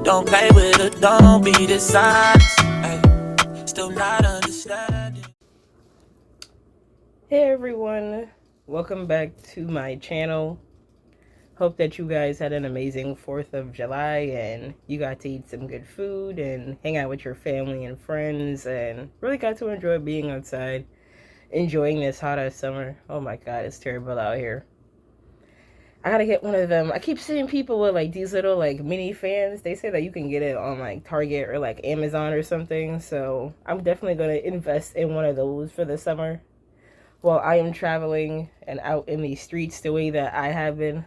Don't play with it, don't be dishonest. Ay, still not understanding. Hey everyone, welcome back to my channel. Hope that you guys had an amazing 4th of July and you got to eat some good food and hang out with your family and friends and really got to enjoy being outside, enjoying this hot ass summer. Oh my god, it's terrible out here. I gotta get one of them. I keep seeing people with like these little like mini fans. They say that you can get it on like Target or like Amazon or something. So I'm definitely gonna invest in one of those for the summer while I am traveling and out in the streets the way that I have been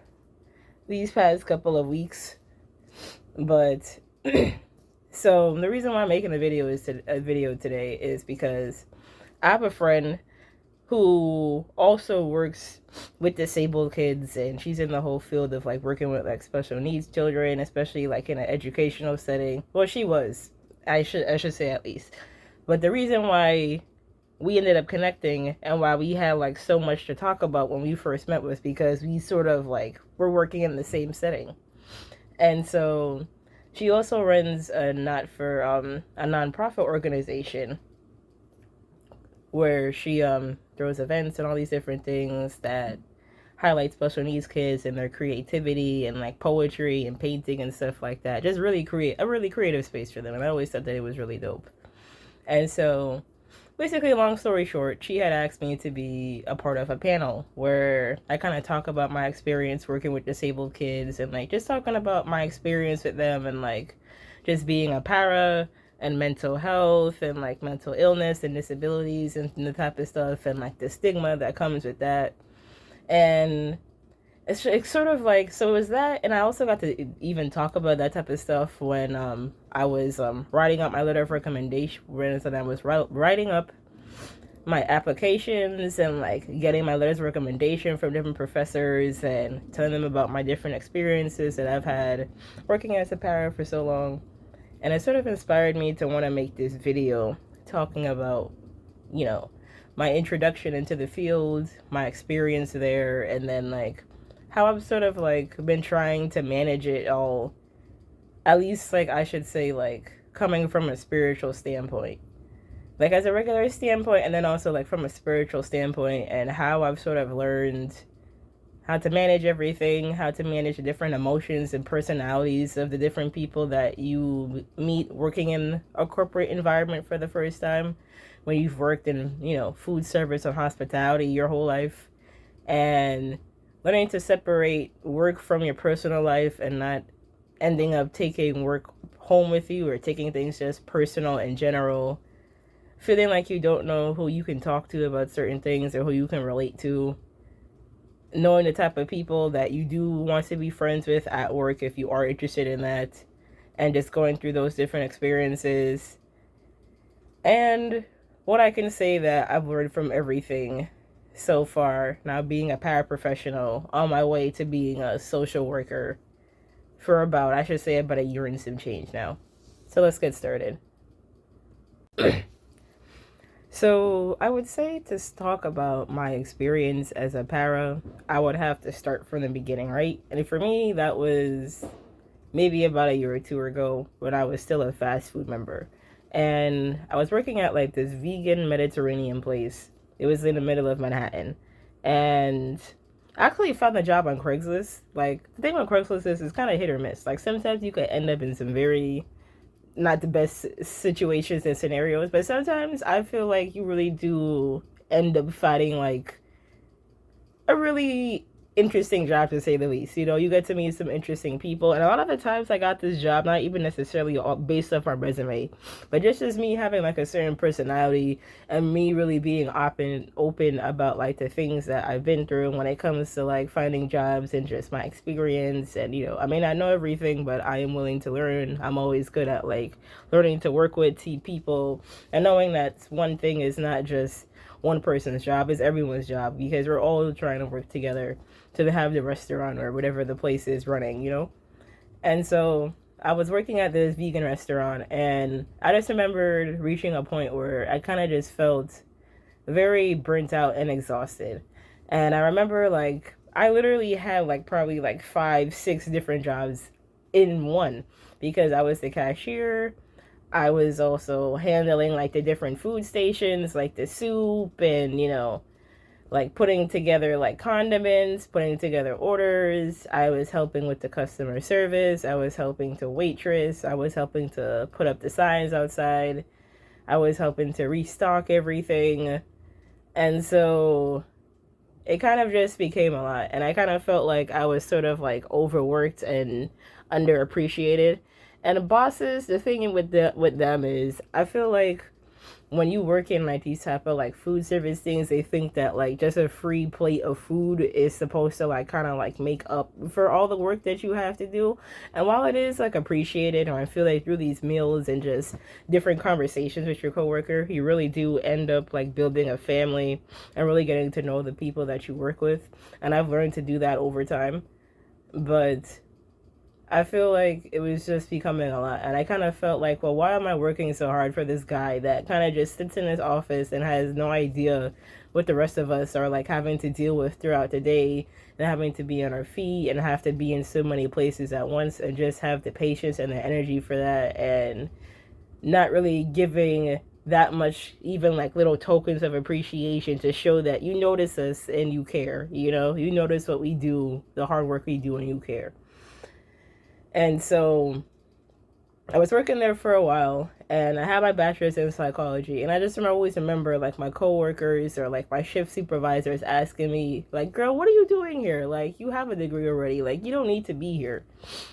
these past couple of weeks. But so the reason why I'm making a video today is because I have a friend who also works with disabled kids, and she's in the whole field of like working with like special needs children, especially like in an educational setting. Well, she was. I should say at least. But the reason why we ended up connecting and why we had like so much to talk about when we first met was because we sort of like were working in the same setting. And so she also runs a nonprofit organization where she throws events and all these different things that highlight special needs kids and their creativity and like poetry and painting and stuff like that. Just really create a really creative space for them. And I always thought that it was really dope. And so basically, long story short, she had asked me to be a part of a panel where I kind of talk about my experience working with disabled kids and like just talking about my experience with them and like just being a para and mental health and like mental illness and disabilities and the type of stuff and like the stigma that comes with that. And it's sort of like, so it was that, and I also got to even talk about that type of stuff when I was writing up my letter of recommendation, when I was writing up my applications and like getting my letters of recommendation from different professors and telling them about my different experiences that I've had working as a para for so long. And it sort of inspired me to want to make this video talking about, you know, my introduction into the field, my experience there, and then like how I've sort of like been trying to manage it all, at least like I should say like coming from a spiritual standpoint, like as a regular standpoint, and then also like from a spiritual standpoint, and how I've sort of learned how to manage everything, how to manage the different emotions and personalities of the different people that you meet working in a corporate environment for the first time, when you've worked in, you know, food service or hospitality your whole life, and learning to separate work from your personal life and not ending up taking work home with you or taking things just personal in general, feeling like you don't know who you can talk to about certain things or who you can relate to, knowing the type of people that you do want to be friends with at work if you are interested in that, and just going through those different experiences. And what I can say that I've learned from everything so far, now being a paraprofessional on my way to being a social worker for about, I should say, about a year and some change now. So let's get started. So I would say, to talk about my experience as a para, I would have to start from the beginning, right? And for me, that was maybe about a year or two ago when I was still a fast food member. And I was working at like this vegan Mediterranean place. It was in the middle of Manhattan. And I actually found the job on Craigslist. Like, the thing with Craigslist is it's kind of hit or miss. Like, sometimes you could end up in some very not the best situations and scenarios, but sometimes I feel like you really do end up finding like a really interesting job, to say the least. You know, you get to meet some interesting people, and a lot of the times I got this job not even necessarily all based off my resume, but just as me having like a certain personality and me really being open about like the things that I've been through when it comes to like finding jobs and just my experience. And you know, I may not know everything, but I am willing to learn. I'm always good at like learning to work with people and knowing that one thing is not just one person's job, is everyone's job, because we're all trying to work together to have the restaurant or whatever the place is running, you know? And so I was working at this vegan restaurant, and I just remembered reaching a point where I kind of just felt very burnt out and exhausted. And I remember like I literally had like probably like 5, 6 different jobs in one, because I was the cashier. I was also handling like the different food stations, like the soup, and like putting together like condiments, putting together orders. I was helping with the customer service. I was helping to waitress. I was helping to put up the signs outside. I was helping to restock everything. And so it kind of just became a lot. And I kind of felt like I was sort of like overworked and underappreciated. And bosses, the thing with them is, I feel like when you work in like these type of like food service things, they think that like just a free plate of food is supposed to like kind of like make up for all the work that you have to do. And while it is like appreciated, and I feel like through these meals and just different conversations with your coworker, you really do end up like building a family and really getting to know the people that you work with. And I've learned to do that over time. But I feel like it was just becoming a lot. And I kind of felt like, well, why am I working so hard for this guy that kind of just sits in his office and has no idea what the rest of us are like having to deal with throughout the day, and having to be on our feet and have to be in so many places at once, and just have the patience and the energy for that, and not really giving that much, even like little tokens of appreciation to show that you notice us and you care, you notice what we do, the hard work we do, and you care. And so I was working there for a while, and I had my bachelor's in psychology. And I just always remember like my coworkers or like my shift supervisors asking me like, girl, what are you doing here? Like, you have a degree already. Like, you don't need to be here.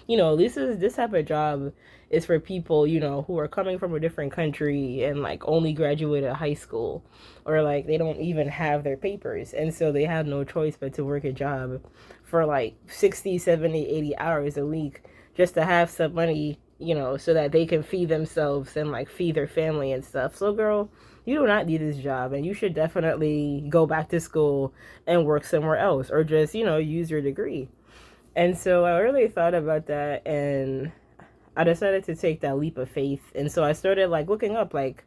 This type of job is for people, who are coming from a different country and like only graduated high school, or like they don't even have their papers. And so they have no choice but to work a job for like 60, 70, 80 hours a week, just to have some money, so that they can feed themselves and like feed their family and stuff. So girl, you do not need this job, and you should definitely go back to school and work somewhere else, or just, use your degree. And so I really thought about that, and I decided to take that leap of faith. And so I started like looking up like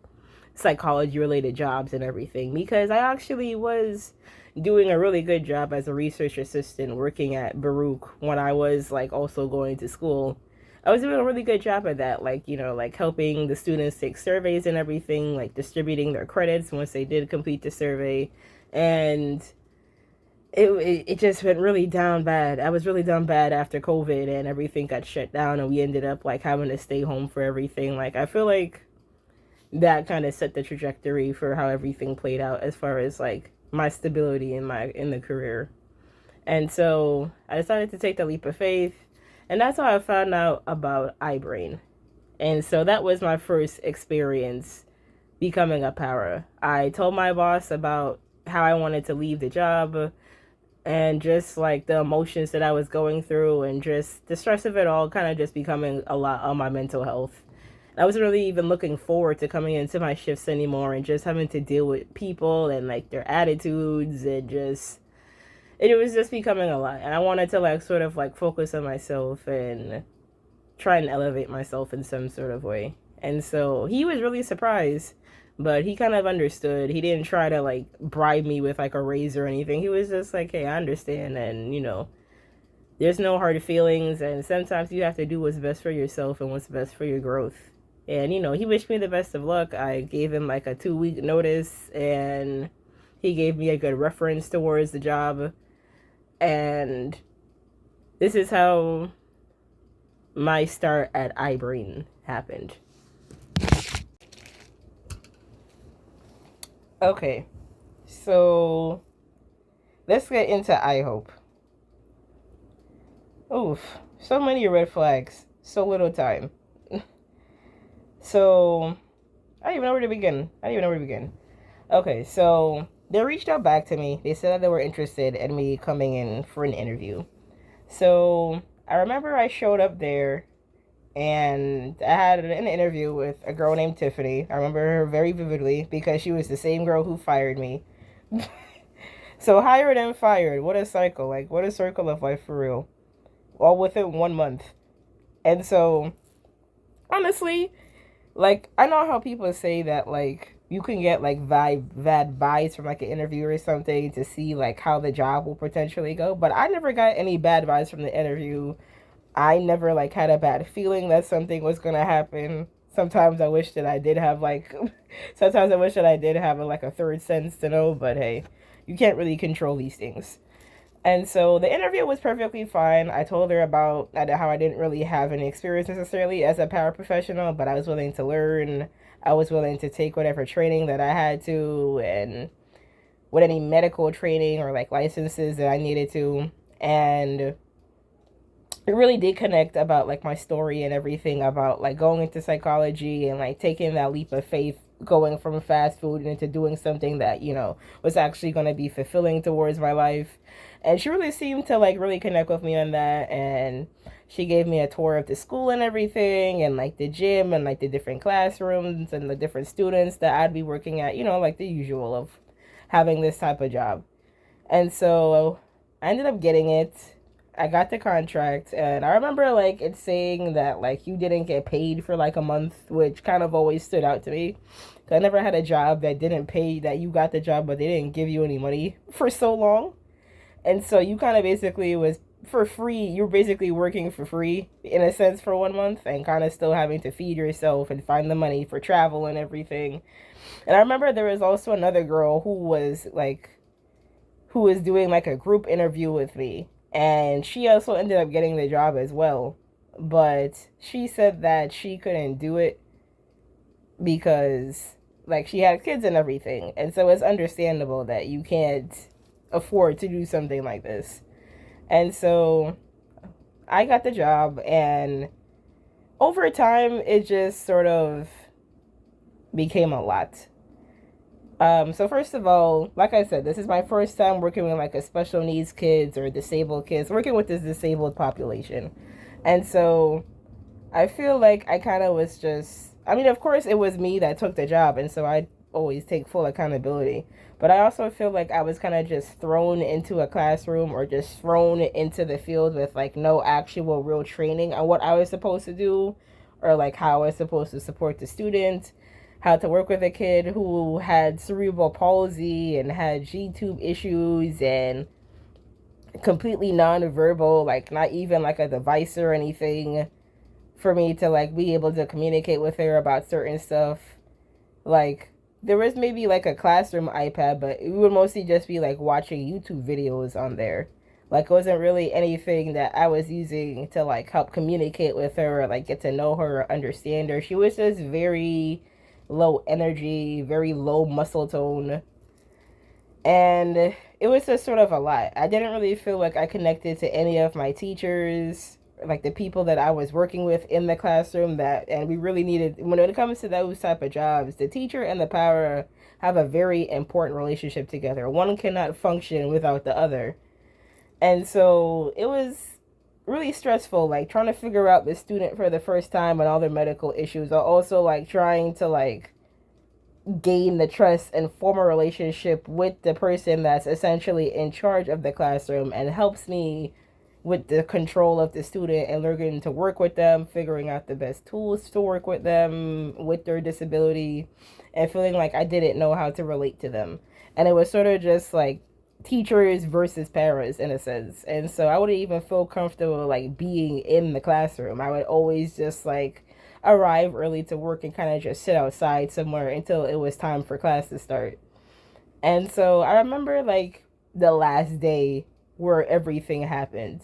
psychology related jobs and everything, because I actually was doing a really good job as a research assistant working at Baruch when I was like also going to school. I was doing a really good job at that, like, like helping the students take surveys and everything, like distributing their credits once they did complete the survey. And it just went really down bad. I was really down bad after COVID and everything got shut down, and we ended up like having to stay home for everything. Like, I feel like that kind of set the trajectory for how everything played out as far as like my stability in the career. And so I decided to take the leap of faith, and that's how I found out about iBrain. And so that was my first experience becoming a para. I told my boss about how I wanted to leave the job, and just like the emotions that I was going through, and just the stress of it all kind of just becoming a lot on my mental health. I wasn't really even looking forward to coming into my shifts anymore, and just having to deal with people and like their attitudes, and just it was just becoming a lot. And I wanted to like sort of like focus on myself and try and elevate myself in some sort of way. And so he was really surprised, but he kind of understood. He didn't try to like bribe me with like a raise or anything. He was just like, hey, I understand, and there's no hard feelings, and sometimes you have to do what's best for yourself and what's best for your growth. And he wished me the best of luck. I gave him like a 2-week notice, and he gave me a good reference towards the job. And this is how my start at iBrain happened. Okay, so let's get into iHope. Oof, so many red flags, so little time. So, I don't even know where to begin. Okay, so they reached out back to me. They said that they were interested in me coming in for an interview. So, I remember I showed up there, and I had an interview with a girl named Tiffany. I remember her very vividly because she was the same girl who fired me. So, hired and fired. What a cycle. Like, what a circle of life for real. All within 1 month. And so, honestly, Like, I know how people say that, like, you can get, like, bad vibes from, like, an interview or something to see, like, how the job will potentially go. But I never got any bad vibes from the interview. I never, like, had a bad feeling that something was going to happen. Sometimes I wish that I did have, like, sometimes I wish that I did have, like, a third sense to know. But, hey, you can't really control these things. And so the interview was perfectly fine. I told her about how I didn't really have any experience necessarily as a paraprofessional, but I was willing to learn. I was willing to take whatever training that I had to, and with any medical training or like licenses that I needed to. And it really did connect about like my story and everything about like going into psychology and like taking that leap of faith, going from fast food into doing something that, you know, was actually going to be fulfilling towards my life. And she really seemed to like really connect with me on that. And she gave me a tour of the school and everything, and like the gym and like the different classrooms and the different students that I'd be working at, you know, like the usual of having this type of job. And so I ended up getting it. I got the contract, and I remember like it saying that like you didn't get paid for like a month, which kind of always stood out to me. 'Cause I never had a job that didn't pay, that you got the job but they didn't give you any money for so long. And so you kind of basically was for free. You're basically working for free in a sense for 1 month, and kind of still having to feed yourself and find the money for travel and everything. And I remember there was also another girl who was doing like a group interview with me, and she also ended up getting the job as well. But she said that she couldn't do it because like she had kids and everything. And so it's understandable that you can't afford to do something like this. And so I got the job, and over time it just sort of became a lot. So first of all, like I said, this is my first time working with like a special needs kids or disabled kids, working with this disabled population. And so I feel like I kind of was just, I mean, of course it was me that took the job, and so I always take full accountability. But I also feel like I was kind of just thrown into a classroom or just thrown into the field with like no actual real training on what I was supposed to do, or like how I was supposed to support the student, how to work with a kid who had cerebral palsy and had G-tube issues and completely non-verbal, like not even like a device or anything for me to like be able to communicate with her about certain stuff. Like there was maybe like a classroom iPad, but it would mostly just be like watching YouTube videos on there. Like it wasn't really anything that I was using to like help communicate with her or like get to know her or understand her. She was just very low energy, very low muscle tone. And it was just sort of a lot. I didn't really feel like I connected to any of my teachers, like the people that I was working with in the classroom, that, and we really needed, when it comes to those type of jobs, the teacher and the power have a very important relationship together. One cannot function without the other. And so it was really stressful, like trying to figure out the student for the first time and all their medical issues, or also like trying to like gain the trust and form a relationship with the person that's essentially in charge of the classroom and helps me with the control of the student and learning to work with them, figuring out the best tools to work with them with their disability, and feeling like I didn't know how to relate to them. And it was sort of just like teachers versus parents in a sense. And so I wouldn't even feel comfortable like being in the classroom. I would always just like arrive early to work and kind of just sit outside somewhere until it was time for class to start. And so I remember like the last day where everything happened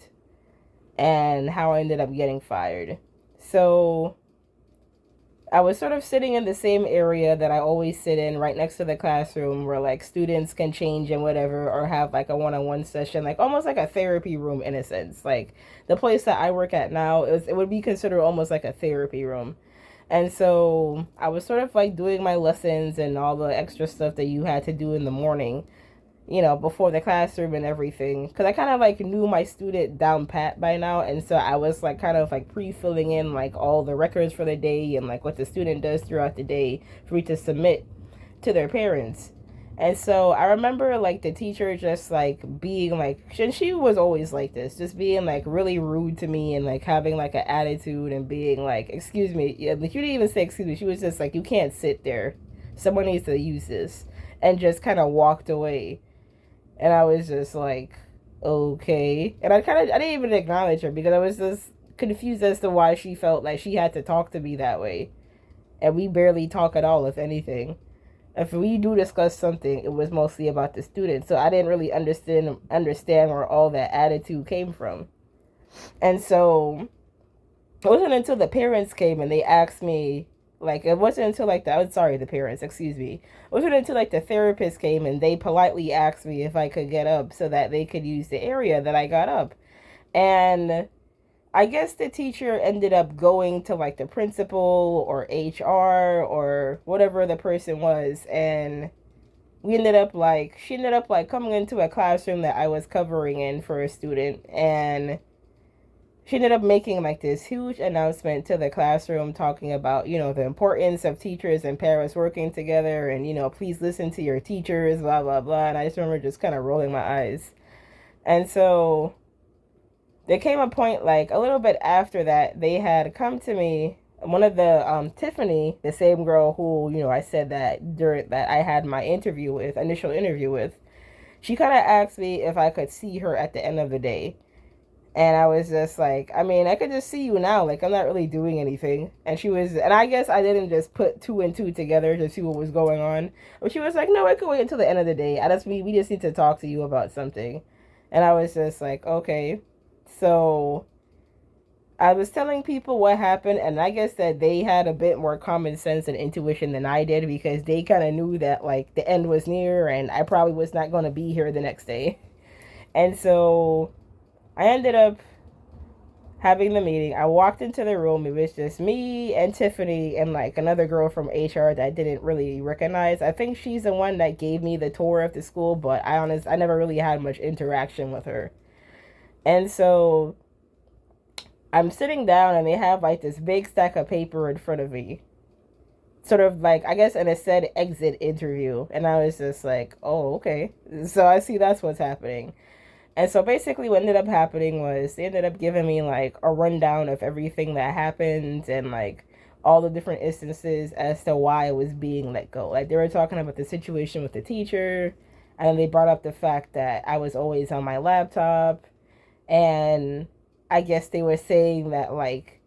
and how I ended up getting fired. So I was sort of sitting in the same area that I always sit in, right next to the classroom, where like students can change and whatever, or have like a one-on-one session, like almost like a therapy room in a sense. Like the place that I work at now, it would be considered almost like a therapy room. And so I was sort of like doing my lessons and all the extra stuff that you had to do in the morning, you know, before the classroom and everything, because I kind of like knew my student down pat by now. And so I was like kind of like pre-filling in like all the records for the day and like what the student does throughout the day for me to submit to their parents. And so I remember like the teacher just like being like, and she was always like this, just being like really rude to me and like having like an attitude and being like, excuse me, yeah, like you didn't even say excuse me. She was just like, you can't sit there. Someone needs to use this, and just kind of walked away. And I was just like, okay. And I didn't even acknowledge her because I was just confused as to why she felt like she had to talk to me that way. And we barely talk at all, if anything. If we do discuss something, it was mostly about the student. So I didn't really understand where all that attitude came from. And so it wasn't until the parents came and they asked me, like, it wasn't until like the parents, excuse me. It wasn't until like the therapist came and they politely asked me if I could get up so that they could use the area that I got up. And I guess the teacher ended up going to like the principal or HR or whatever the person was, and she ended up like coming into a classroom that I was covering in for a student, and she ended up making like this huge announcement to the classroom talking about, the importance of teachers and parents working together, and please listen to your teachers, blah blah blah. And I just remember just kind of rolling my eyes. And so there came a point like a little bit after that they had come to me, one of the Tiffany, the same girl who I said that during that I had my initial interview with, she kind of asked me if I could see her at the end of the day. And I was just like, I mean, I could just see you now, like I'm not really doing anything. And I guess I didn't just put two and two together to see what was going on, but she was like, no, I could wait until the end of the day. We just need to talk to you about something. And I was just like, okay. So I was telling people what happened, and I guess that they had a bit more common sense and intuition than I did, because they kind of knew that like the end was near and I probably was not going to be here the next day. And so I ended up having the meeting. I walked into the room. It was just me and Tiffany and like another girl from HR that I didn't really recognize. I think she's the one that gave me the tour of the school, but I never really had much interaction with her. And so I'm sitting down and they have like this big stack of paper in front of me. Sort of like, I guess, and it said exit interview. And I was just like, oh, okay. So I see that's what's happening. And so basically what ended up happening was they ended up giving me like a rundown of everything that happened and like all the different instances as to why I was being let go. Like they were talking about the situation with the teacher, and they brought up the fact that I was always on my laptop. And I guess they were saying that like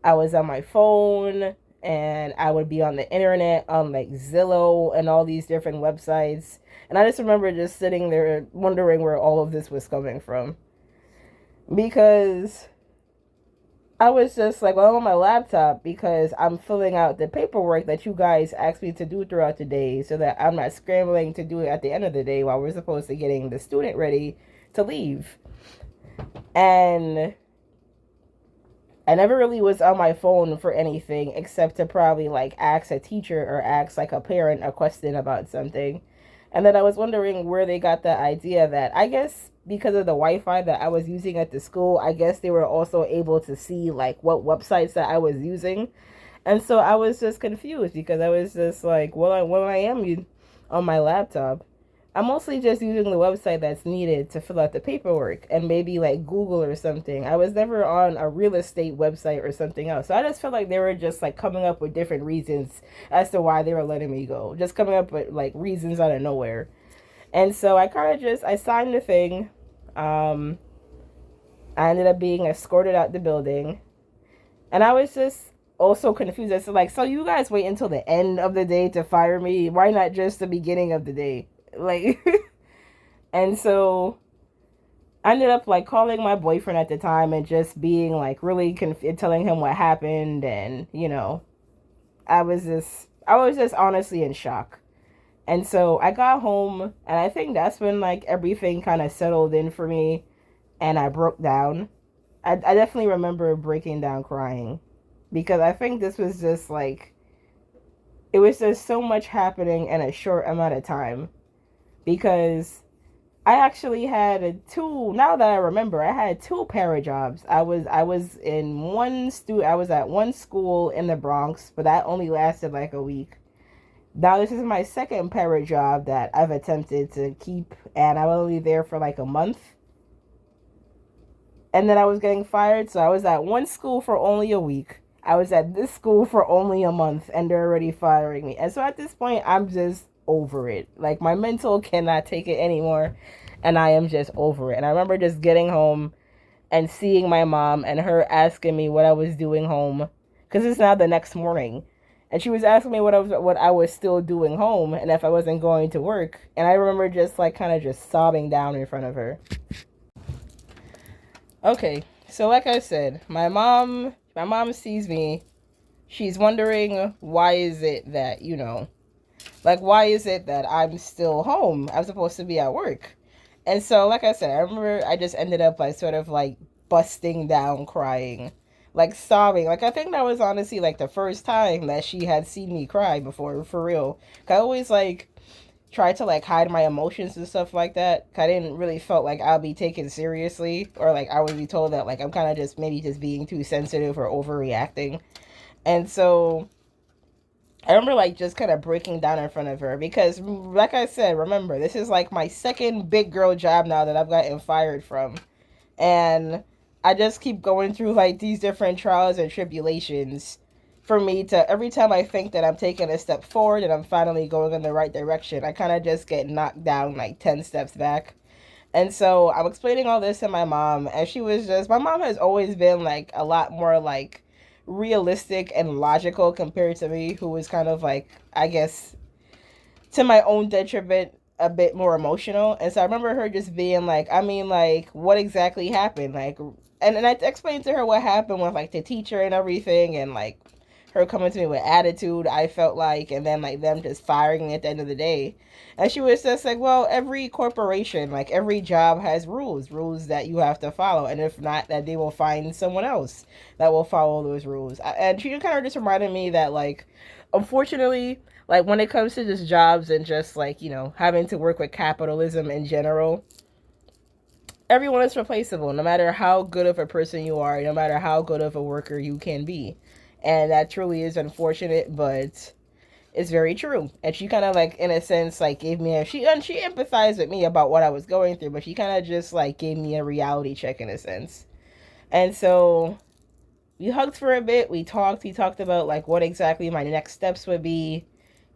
I was on my phone and I would be on the internet on like Zillow and all these different websites. And I just remember just sitting there wondering where all of this was coming from. Because I was just like, well, I'm on my laptop because I'm filling out the paperwork that you guys asked me to do throughout the day, so that I'm not scrambling to do it at the end of the day while we're supposed to getting the student ready to leave. And I never really was on my phone for anything except to probably like ask a teacher or ask like a parent a question about something. And then I was wondering where they got the idea that, I guess because of the Wi-Fi that I was using at the school, I guess they were also able to see like what websites that I was using. And so I was just confused because I was just like, well, when I am on my laptop, I'm mostly just using the website that's needed to fill out the paperwork and maybe like Google or something. I was never on a real estate website or something else. So I just felt like they were just like coming up with different reasons as to why they were letting me go. Just coming up with like reasons out of nowhere. And so I signed the thing. I ended up being escorted out the building. And I was just also confused as to like, so you guys wait until the end of the day to fire me? Why not just the beginning of the day? Like, and so I ended up like calling my boyfriend at the time and just being like really telling him what happened. And I was just honestly in shock. And so I got home, and I think that's when like everything kind of settled in for me and I broke down. I definitely remember breaking down crying, because I think this was just like, it was just so much happening in a short amount of time. Because I actually had now that I remember, I had two para jobs. I was at one school in the Bronx, but that only lasted like a week. Now this is my second parrot job that I've attempted to keep, and I was only there for like a month. And then I was getting fired, so I was at one school for only a week. I was at this school for only a month, and they're already firing me. And so at this point, I'm just over it. Like, my mental cannot take it anymore, and I am just over it. And I remember just getting home and seeing my mom and her asking me what I was doing home, because it's now the next morning. And she was asking me what I was still doing home and if I wasn't going to work. And I remember just like kind of just sobbing down in front of her. Okay, so like I said, my mom sees me. She's wondering why is it that, like why is it that I'm still home? I'm supposed to be at work. And so like I said, I remember I just ended up like sort of like busting down crying, like sobbing. Like I think that was honestly like the first time that she had seen me cry before, for real. I always like try to like hide my emotions and stuff like that. I didn't really felt like I'll be taken seriously, or like I would be told that like I'm kind of just maybe just being too sensitive or overreacting. And so I remember like just kind of breaking down in front of her because, like I said, remember this is like my second big girl job now that I've gotten fired from, and I just keep going through like these different trials and tribulations for me to, every time I think that I'm taking a step forward and I'm finally going in the right direction, I kind of just get knocked down like 10 steps back. And so I'm explaining all this to my mom, and she was just, my mom has always been like a lot more like realistic and logical compared to me, who was kind of like, I guess, to my own detriment, a bit more emotional. And so I remember her just being like, I mean, like, what exactly happened? Like, and I explained to her what happened with like the teacher and everything, and like her coming to me with attitude, I felt like, and then like them just firing me at the end of the day. And she was just like, well, every corporation, like every job has rules that you have to follow. And if not, that they will find someone else that will follow those rules. And she kind of just reminded me that, like, unfortunately, like when it comes to just jobs and just like, having to work with capitalism in general, everyone is replaceable, no matter how good of a person you are, no matter how good of a worker you can be. And that truly is unfortunate, but it's very true. And she kind of like, in a sense, like gave me she empathized with me about what I was going through, but she kind of just like gave me a reality check in a sense. And so we hugged for a bit. We talked about like what exactly my next steps would be.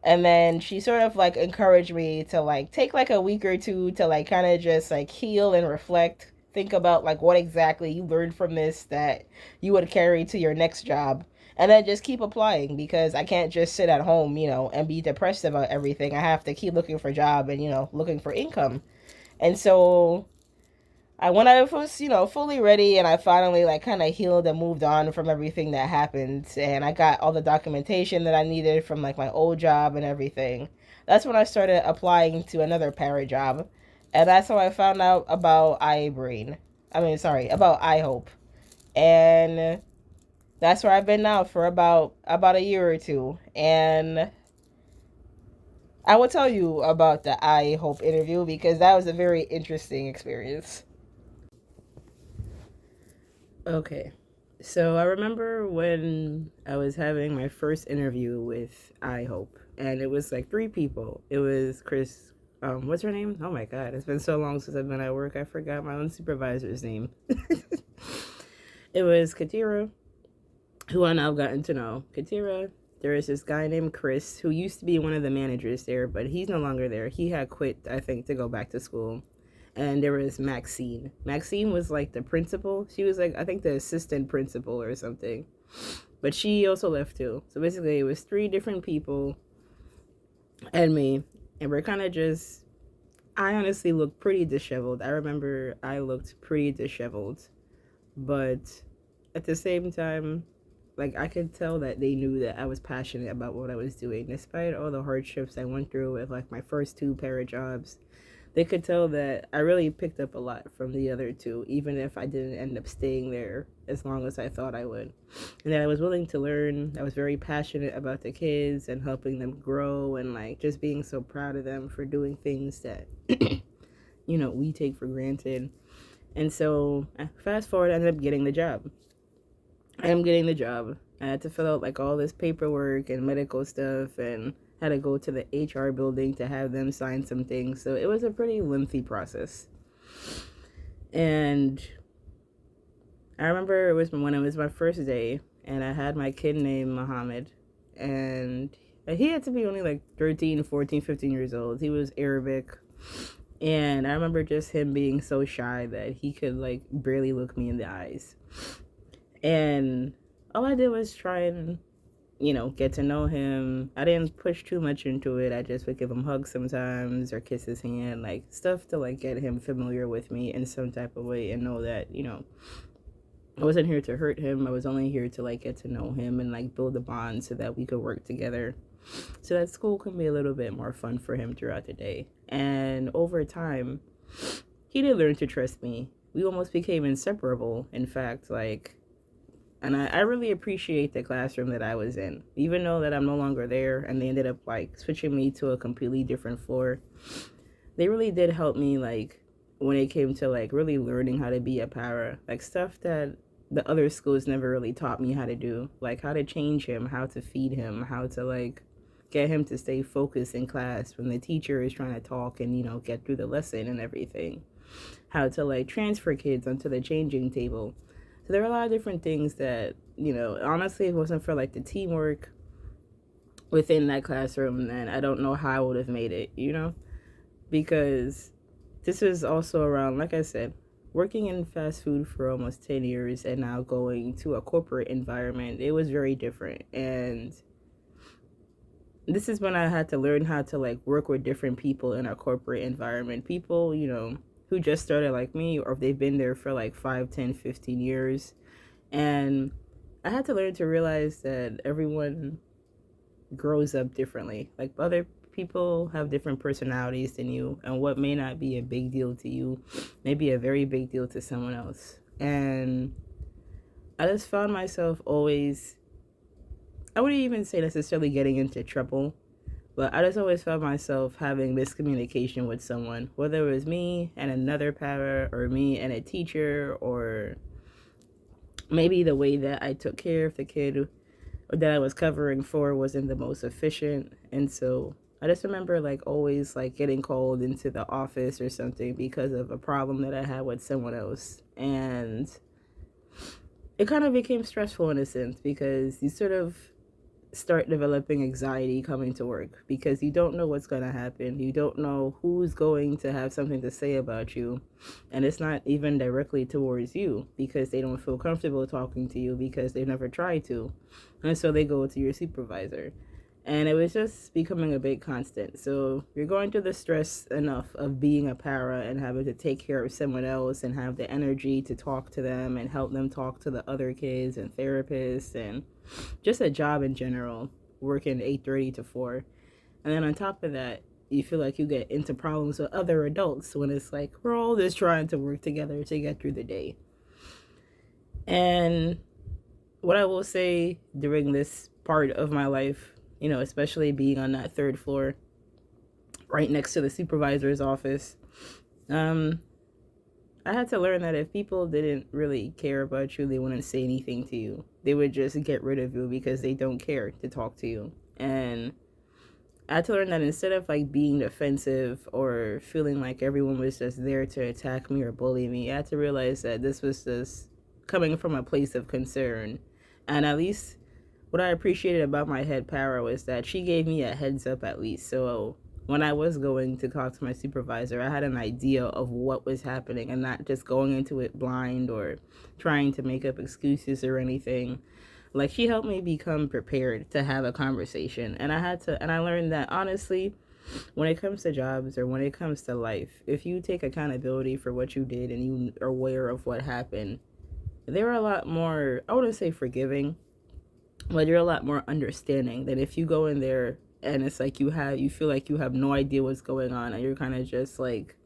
And then she sort of like encouraged me to like take like a week or two to like kind of just like heal and reflect, think about like what exactly you learned from this that you would carry to your next job, and then just keep applying, because I can't just sit at home, and be depressed about everything. I have to keep looking for a job and, looking for income. And so when I was, fully ready, and I finally like kind of healed and moved on from everything that happened, and I got all the documentation that I needed from like my old job and everything, that's when I started applying to another parrot job. And that's how I found out about iBrain. About iHope. And that's where I've been now for about a year or two. And I will tell you about the iHope interview, because that was a very interesting experience. Okay. So I remember when I was having my first interview with iHope, and it was like three people. It was Chris, what's her name? Oh my God, it's been so long since I've been at work, I forgot my own supervisor's name. It was Katira, who I now gotten to know. Katira, there is this guy named Chris, who used to be one of the managers there, but he's no longer there. He had quit, I think, to go back to school. And there was Maxine. Maxine was like the principal. She was like, I think, the assistant principal or something. But she also left too. So basically, it was three different people and me. And we're kind of just, I honestly looked pretty disheveled. I remember I looked pretty disheveled. But at the same time, like, I could tell that they knew that I was passionate about what I was doing. Despite all the hardships I went through with like my first two pair of jobs, they could tell that I really picked up a lot from the other two, even if I didn't end up staying there as long as I thought I would. And that I was willing to learn. I was very passionate about the kids and helping them grow, and like just being so proud of them for doing things that, we take for granted. And so fast forward, I ended up getting the job. I had to fill out like all this paperwork and medical stuff, and had to go to the HR building to have them sign some things. So it was a pretty lengthy process. And I remember it was when it was my first day, and I had my kid named Muhammad, and he had to be only like 13, 14, 15 years old. He was Arabic, and I remember just him being so shy that he could like barely look me in the eyes. And all I did was try and, get to know him. I didn't push too much into it. I just would give him hugs sometimes or kiss his hand, like stuff to like get him familiar with me in some type of way and know that, I wasn't here to hurt him. I was only here to like get to know him and like build a bond so that we could work together, so that school can be a little bit more fun for him throughout the day. And over time, he did learn to trust me. We almost became inseparable, in fact, and I really appreciate the classroom that I was in, even though that I'm no longer there and they ended up like switching me to a completely different floor. They really did help me, like, when it came to like really learning how to be a para, like stuff that the other schools never really taught me how to do, like how to change him, how to feed him, how to like get him to stay focused in class when the teacher is trying to talk and, get through the lesson and everything, how to like transfer kids onto the changing table. So there are a lot of different things that, honestly, if it wasn't for like the teamwork within that classroom, then I don't know how I would have made it, because this is also around, like I said, working in fast food for almost 10 years and now going to a corporate environment. It was very different. And this is when I had to learn how to like work with different people in a corporate environment. People, who just started like me, or if they've been there for like 5, 10, 15 years. And I had to learn to realize that everyone grows up differently. Like other people have different personalities than you, and what may not be a big deal to you may be a very big deal to someone else. And I just found myself always, I wouldn't even say necessarily getting into trouble, but I just always found myself having miscommunication with someone, whether it was me and another para, or me and a teacher, or maybe the way that I took care of the kid or that I was covering for wasn't the most efficient. And so I just remember like always like getting called into the office or something because of a problem that I had with someone else. And it kind of became stressful in a sense, because you sort of start developing anxiety coming to work, because you don't know what's going to happen. You don't know who's going to have something to say about you, and it's not even directly towards you, because they don't feel comfortable talking to you because they've never tried to, and so they go to your supervisor. And it was just becoming a big constant. So you're going through the stress enough of being a para and having to take care of someone else and have the energy to talk to them and help them talk to the other kids and therapists, and just a job in general, working 8:30 to 4. And then on top of that, you feel like you get into problems with other adults when it's like we're all just trying to work together to get through the day. And what I will say during this part of my life, especially being on that third floor right next to the supervisor's office, I had to learn that if people didn't really care about you, they wouldn't say anything to you. They would just get rid of you because they don't care to talk to you. And I had to learn that instead of like being defensive or feeling like everyone was just there to attack me or bully me, I had to realize that this was just coming from a place of concern. And at least what I appreciated about my head para was that she gave me a heads up at least. So when I was going to talk to my supervisor, I had an idea of what was happening and not just going into it blind or trying to make up excuses or anything. Like, she helped me become prepared to have a conversation. And I learned that honestly, when it comes to jobs or when it comes to life, if you take accountability for what you did and you are aware of what happened, they're a lot more, I wouldn't say forgiving, but you're a lot more understanding than if you go in there and it's like you feel like you have no idea what's going on and you're kind of just like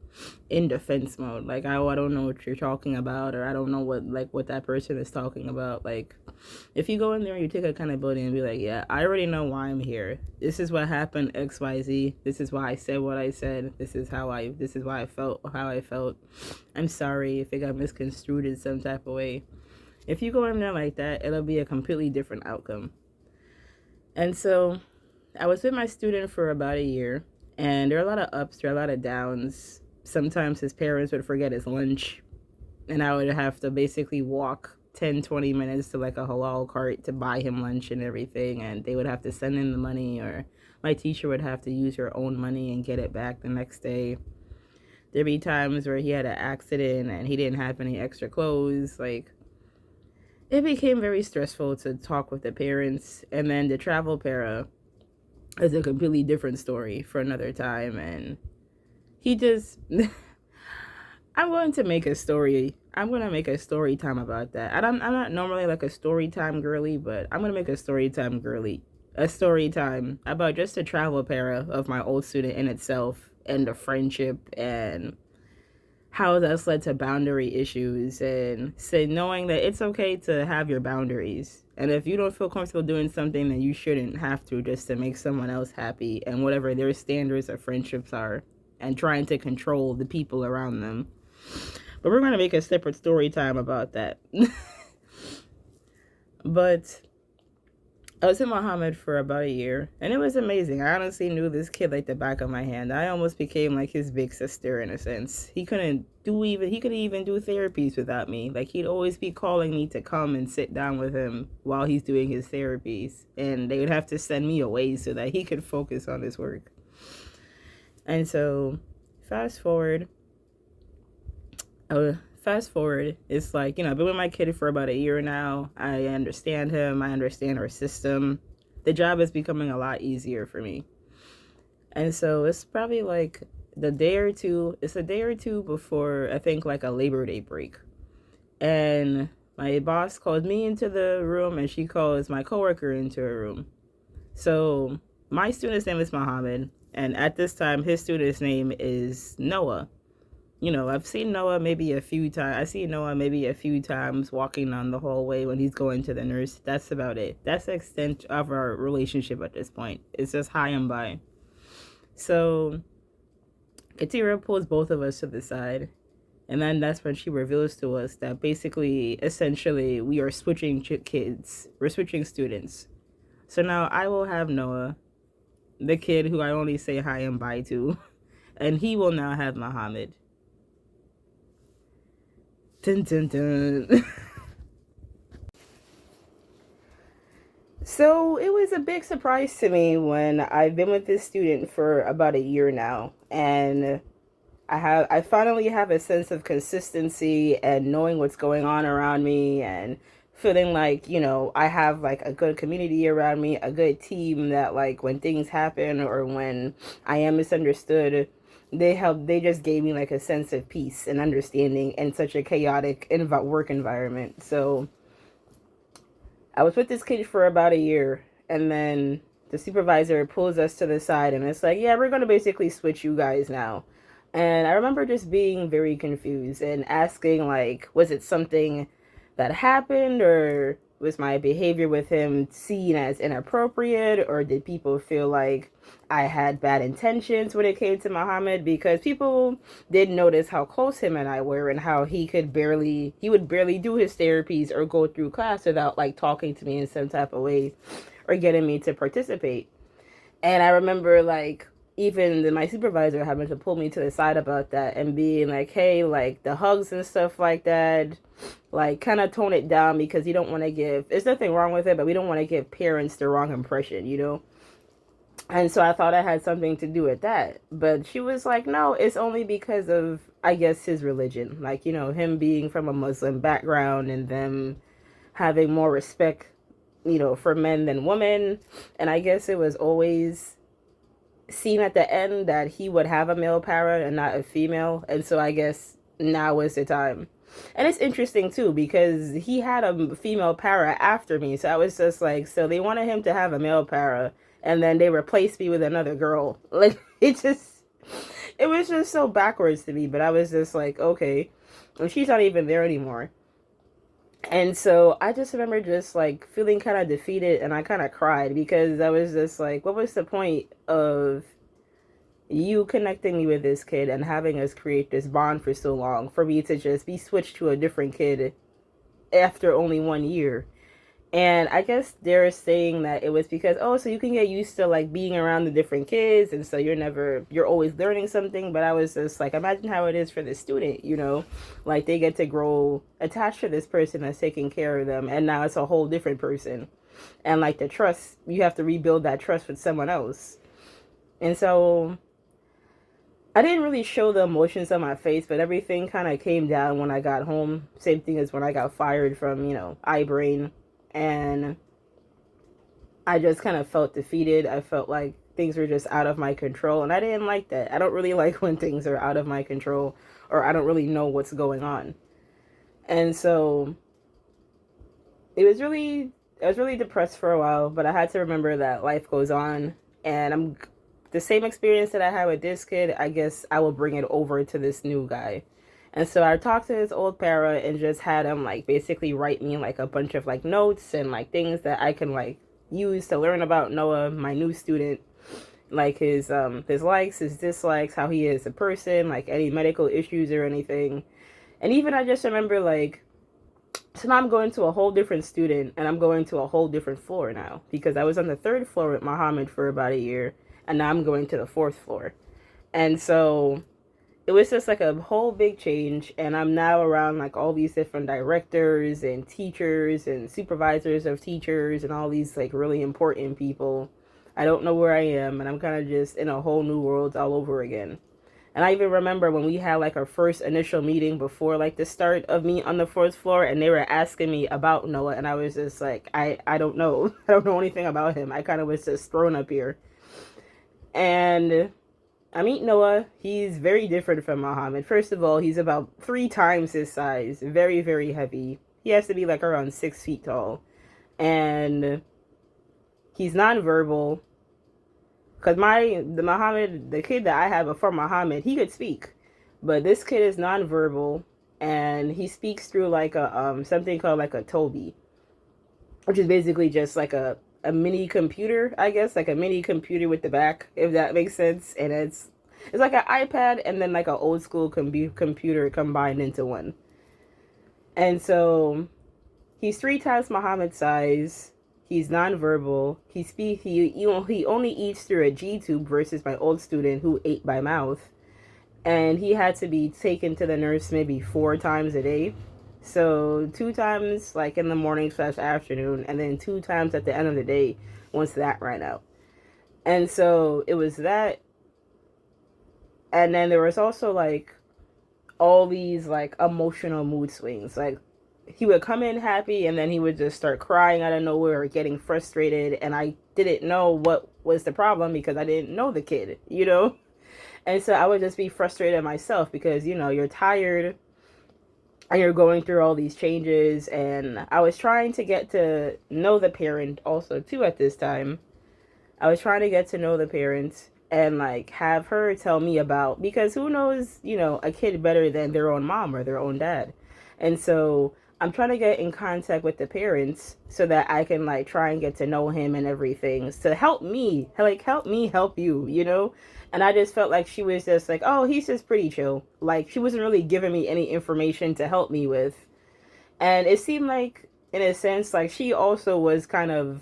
in defense mode, like, I don't know what you're talking about, or I don't know what that person is talking about. Like, if you go in there and you take accountability and be like, yeah, I already know why I'm here, this is what happened, XYZ, this is why I said what I said, this is why I felt how I felt, I'm sorry if it got misconstrued in some type of way. If you go in there like that, it'll be a completely different outcome. And so I was with my student for about a year, and there are a lot of ups, there are a lot of downs. Sometimes his parents would forget his lunch, and I would have to basically walk 10-20 minutes to like a halal cart to buy him lunch and everything, and they would have to send in the money, or my teacher would have to use her own money and get it back the next day. There'd be times where he had an accident and he didn't have any extra clothes. Like, it became very stressful to talk with the parents. And then the travel para is a completely different story for another time. And he just I'm going to make a story. I'm going to make a story time about that. I'm not normally like a story time girly, but I'm going to make a story time girly. A story time about just the travel para of my old student in itself, and the friendship, and how that's led to boundary issues, and say knowing that it's okay to have your boundaries. And if you don't feel comfortable doing something, then you shouldn't have to, just to make someone else happy and whatever their standards of friendships are, and trying to control the people around them. But we're going to make a separate story time about that. But I was in Muhammad for about a year, and it was amazing. I honestly knew this kid like the back of my hand. I almost became like his big sister in a sense. He couldn't even do therapies without me. Like, he'd always be calling me to come and sit down with him while he's doing his therapies, and they would have to send me away so that he could focus on his work. And so, fast forward, it's like, I've been with my kid for about a year now. I understand him. I understand our system. The job is becoming a lot easier for me. And so it's probably like a day or two before, I think, like a Labor Day break. And my boss called me into the room, and she calls my coworker into a room. So my student's name is Muhammad, and at this time, his student's name is Noah. I've seen Noah maybe a few times. I see Noah maybe a few times walking down the hallway when he's going to the nurse. That's about it. That's the extent of our relationship at this point. It's just hi and bye. So Katira pulls both of us to the side. And then that's when she reveals to us that basically, essentially, we are switching kids. We're switching students. So now I will have Noah, the kid who I only say hi and bye to. And he will now have Muhammad. Dun, dun, dun. So it was a big surprise to me when I've been with this student for about a year now, and I finally have a sense of consistency and knowing what's going on around me, and feeling like, I have like a good community around me, a good team that, like, when things happen or when I am misunderstood, they just gave me like a sense of peace and understanding in such a chaotic work environment. So I was with this kid for about a year, and then the supervisor pulls us to the side, and it's like, yeah, we're going to basically switch you guys now. And I remember just being very confused and asking, like, was it something that happened, or was my behavior with him seen as inappropriate, or did people feel like I had bad intentions when it came to Muhammad? Because people did notice how close him and I were, and how he would barely do his therapies or go through class without like talking to me in some type of way or getting me to participate. And I remember, like, even my supervisor having to pull me to the side about that and being like, hey, like, the hugs and stuff like that, like, kind of tone it down, because you don't want to there's nothing wrong with it, but we don't want to give parents the wrong impression. And so I thought I had something to do with that. But she was like, no, it's only because of, I guess, his religion. Like, him being from a Muslim background, and them having more respect, for men than women. And I guess it was always seen at the end that he would have a male para and not a female. And so I guess now is the time. And it's interesting too, because he had a female para after me. So I was just like, so they wanted him to have a male para, and then they replaced me with another girl. Like, it was just so backwards to me. But I was just like, okay, well, she's not even there anymore. And so I just remember just like feeling kind of defeated, and I kind of cried, because I was just like, what was the point of you connecting me with this kid and having us create this bond for so long, for me to just be switched to a different kid after only 1 year? And I guess they're saying that it was because, oh, so you can get used to like being around the different kids, and so you're always learning something. But I was just like, imagine how it is for the student, like they get to grow attached to this person that's taking care of them, and now it's a whole different person. And like the trust, you have to rebuild that trust with someone else. And so I didn't really show the emotions on my face, but everything kind of came down when I got home. Same thing as when I got fired from, iBrain. And I just kind of felt defeated. I felt like things were just out of my control. And I didn't like that. I don't really like when things are out of my control or I don't really know what's going on. And so I was really depressed for a while, but I had to remember that life goes on. And the same experience that I had with this kid, I guess I will bring it over to this new guy. And so I talked to this old para and just had him like basically write me like a bunch of like notes and like things that I can like use to learn about Noah, my new student, like his likes, his dislikes, how he is a person, like any medical issues or anything. And even I just remember like, so now I'm going to a whole different student and I'm going to a whole different floor now because I was on the third floor with Muhammad for about a year and now I'm going to the fourth floor. And so it was just like a whole big change, and I'm now around like all these different directors and teachers and supervisors of teachers and all these like really important people. I don't know where I am, and I'm kind of just in a whole new world all over again. And I even remember when we had like our first initial meeting before like the start of me on the fourth floor, and they were asking me about Noah, and I was just like, I don't know. I don't know anything about him. I kind of was just thrown up here. And I meet Noah. He's very different from Muhammad. First of all, he's about 3 times his size. Very, very heavy. He has to be like around 6 feet tall. And he's nonverbal. Because the kid that I had before Muhammad, he could speak. But this kid is nonverbal. And he speaks through like a something called like a Toby. Which is basically just like a mini computer, I guess, like a mini computer with the back, if that makes sense. And it's like an iPad and then like an old school computer combined into one. And so he's 3 times Muhammad's size. He's nonverbal. He only eats through a G tube versus my old student who ate by mouth. And he had to be taken to the nurse maybe 4 times a day. So 2 times like in the morning / afternoon, and then 2 times at the end of the day once that ran out. And so it was that. And then there was also like all these like emotional mood swings. Like he would come in happy and then he would just start crying out of nowhere or getting frustrated. And I didn't know what was the problem because I didn't know the kid, And so I would just be frustrated myself because, you're tired and you're going through all these changes. And I was trying to get to know the parent also too at this time. I was trying to get to know the parent and like have her tell me about, because who knows, a kid better than their own mom or their own dad. And so I'm trying to get in contact with the parents so that I can like try and get to know him and everything to help me help you. And I just felt like she was just like, oh, he's just pretty chill. Like she wasn't really giving me any information to help me with. And it seemed like, in a sense, like she also was kind of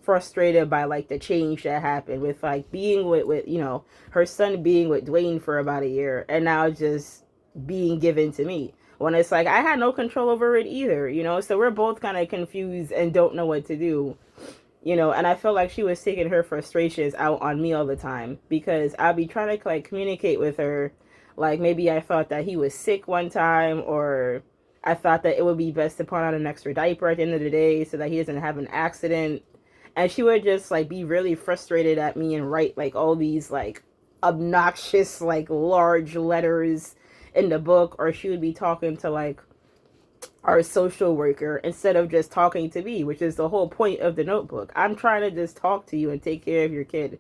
frustrated by like the change that happened with like being with her son being with Dwayne for about a year and now just being given to me when it's like I had no control over it either, so we're both kind of confused and don't know what to do, and I felt like she was taking her frustrations out on me all the time because I'd be trying to like communicate with her, like maybe I thought that he was sick one time, or I thought that it would be best to put on an extra diaper at the end of the day so that he doesn't have an accident. And she would just like be really frustrated at me and write like all these like obnoxious like large letters in the book, or she would be talking to like our social worker instead of just talking to me, which is the whole point of the notebook. I'm trying to just talk to you and take care of your kid.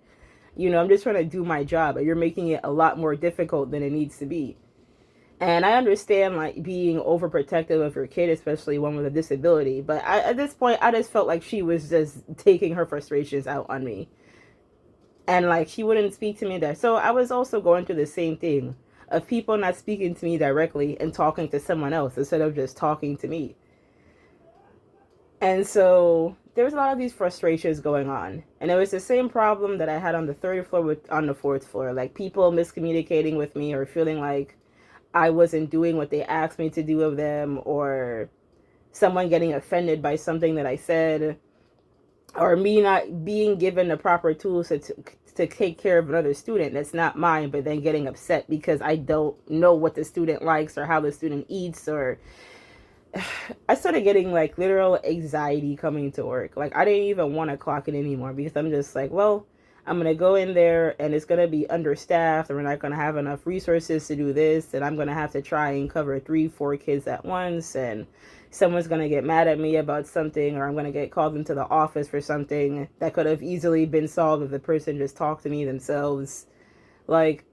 I'm just trying to do my job, and you're making it a lot more difficult than it needs to be. And I understand like being overprotective of your kid, especially one with a disability. But at this point, I just felt like she was just taking her frustrations out on me. And like she wouldn't speak to me there. So I was also going through the same thing of people not speaking to me directly and talking to someone else instead of just talking to me. And so there was a lot of these frustrations going on. And it was the same problem that I had on the third floor with on the fourth floor. Like people miscommunicating with me or feeling like I wasn't doing what they asked me to do of them, or someone getting offended by something that I said, or me not being given the proper tools to take care of another student that's not mine, but then getting upset because I don't know what the student likes or how the student eats, or I started getting like literal anxiety coming to work. Like I didn't even want to clock it anymore because I'm just like, well, I'm going to go in there and it's going to be understaffed and we're not going to have enough resources to do this. And I'm going to have to try and cover 3-4 kids at once. And someone's going to get mad at me about something, or I'm going to get called into the office for something that could have easily been solved if the person just talked to me themselves. Like,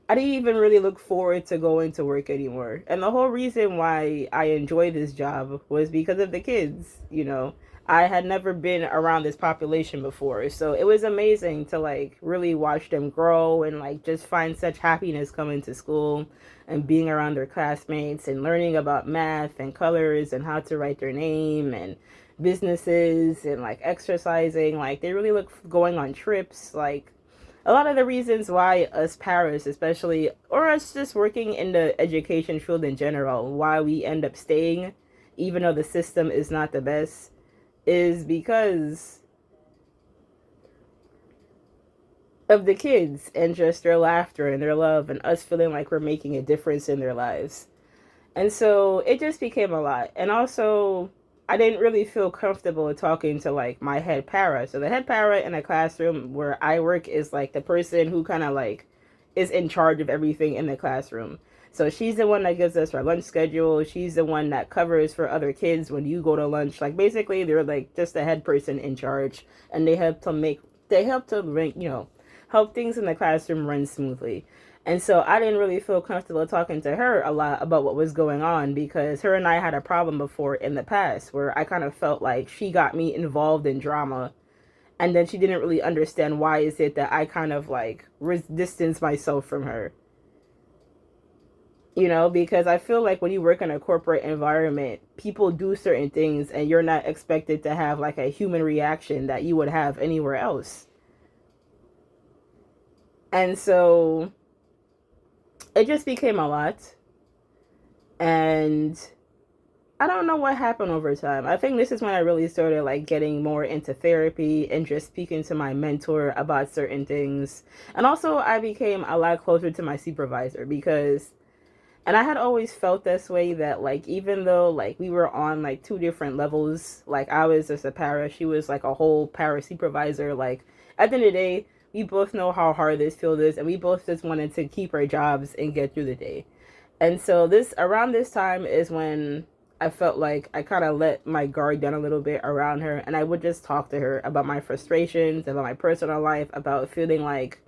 I didn't even really look forward to going to work anymore. And the whole reason why I enjoy this job was because of the kids, you know. I had never been around this population before, so it was amazing to like really watch them grow and like just find such happiness coming to school and being around their classmates and learning about math and colors and how to write their name and businesses and like exercising. Like they really look going on trips. Like a lot of the reasons why us paras, especially, or us just working in the education field in general, why we end up staying even though the system is not the best, is because of the kids and just their laughter and their love and us feeling like we're making a difference in their lives. And so it just became a lot. And also, I didn't really feel comfortable talking to like my head para. So the head para in a classroom where I work is like the person who kind of like is in charge of everything in the classroom. So she's the one that gives us our lunch schedule. She's the one that covers for other kids when you go to lunch. Like basically they're like just the head person in charge, and they help to help things in the classroom run smoothly. And so I didn't really feel comfortable talking to her a lot about what was going on because her and I had a problem before in the past where I kind of felt like she got me involved in drama, and then she didn't really understand why is it that I kind of like distance myself from her. You know, because I feel like when you work in a corporate environment, people do certain things and you're not expected to have like a human reaction that you would have anywhere else. And so it just became a lot. And I don't know what happened over time. I think this is when I really started like getting more into therapy and just speaking to my mentor about certain things. And also I became a lot closer to my supervisor because, and I had always felt this way, that like even though like we were on like two different levels, like I was just a para, she was like a whole para supervisor, like at the end of the day we both know how hard this field is and we both just wanted to keep our jobs and get through the day. And so this around this time is when I felt like I kind of let my guard down a little bit around her, and I would just talk to her about my frustrations, about my personal life, about feeling like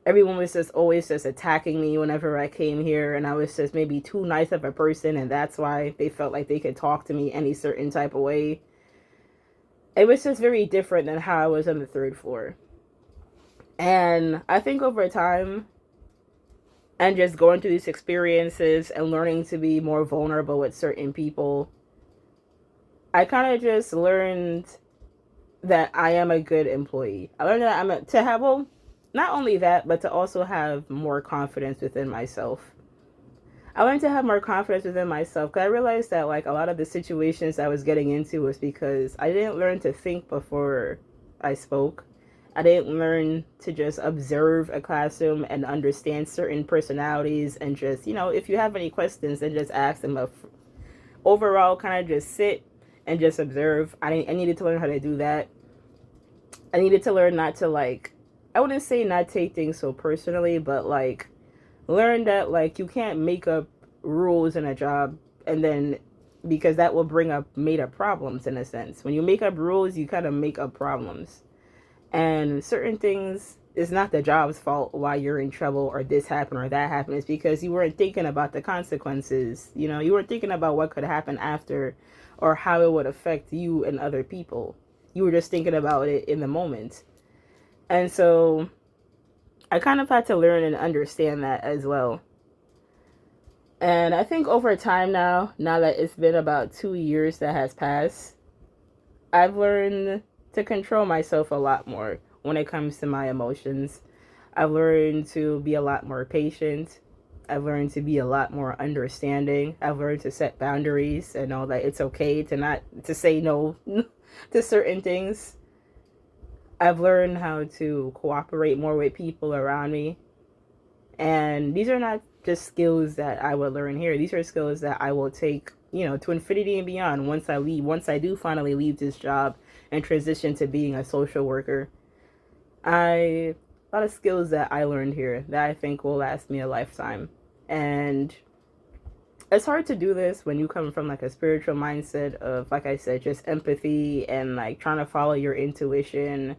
everyone was just always just attacking me whenever I came here, and I was just maybe too nice of a person, and that's why they felt like they could talk to me any certain type of way. It was just very different than how I was on the third floor. And I think over time, and just going through these experiences and learning to be more vulnerable with certain people, I kind of just learned that I am a good employee. I learned that to have, well, not only that, but to also have more confidence within myself. I learned to have more confidence within myself because I realized that like a lot of the situations I was getting into was because I didn't learn to think before I spoke. I didn't learn to just observe a classroom and understand certain personalities and just, you know, if you have any questions, then just ask them. But overall, kind of just sit and just observe. I needed to learn how to do that. I needed to learn not to like, I wouldn't say not take things so personally, but like learn that like you can't make up rules in a job and then because that will bring up made up problems in a sense. When you make up rules, you kind of make up problems. And certain things is not the job's fault why you're in trouble or this happened or that happened. It's because you weren't thinking about the consequences. You know, you weren't thinking about what could happen after or how it would affect you and other people. You were just thinking about it in the moment. And so I kind of had to learn and understand that as well. And I think over time now that it's been about 2 years that has passed, I've learned to control myself a lot more when it comes to my emotions. I've learned to be a lot more patient. I've learned to be a lot more understanding. I've learned to set boundaries and know that it's okay to not to say no to certain things. I've learned how to cooperate more with people around me. And these are not just skills that I will learn here. These are skills that I will take, to infinity and beyond once I do finally leave this job and transition to being a social worker. A lot of skills that I learned here that I think will last me a lifetime. And it's hard to do this when you come from like a spiritual mindset of, like I said, just empathy and like trying to follow your intuition,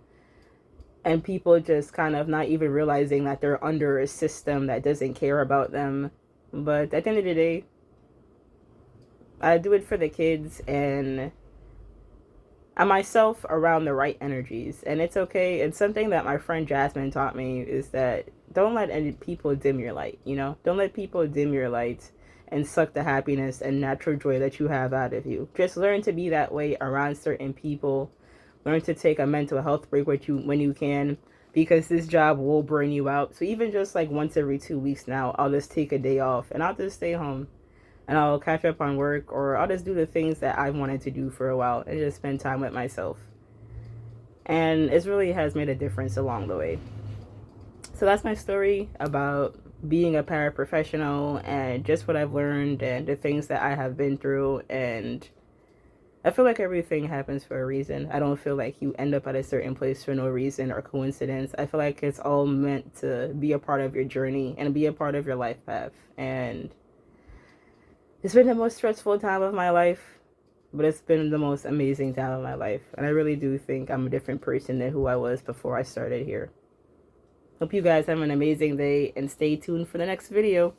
and people just kind of not even realizing that they're under a system that doesn't care about them. But at the end of the day, I do it for the kids and I myself around the right energies. And it's okay. And something that my friend Jasmine taught me is that don't let any people dim your light, Don't let people dim your light and suck the happiness and natural joy that you have out of you. Just learn to be that way around certain people. Learn to take a mental health break when you can, because this job will burn you out. So even just like once every 2 weeks now, I'll just take a day off and I'll just stay home and I'll catch up on work, or I'll just do the things that I wanted to do for a while and just spend time with myself. And it really has made a difference along the way. So that's my story about being a paraprofessional and just what I've learned and the things that I have been through. And I feel like everything happens for a reason. I don't feel like you end up at a certain place for no reason or coincidence. I feel like it's all meant to be a part of your journey and be a part of your life path. And it's been the most stressful time of my life, but it's been the most amazing time of my life. And I really do think I'm a different person than who I was before I started here. Hope you guys have an amazing day and stay tuned for the next video.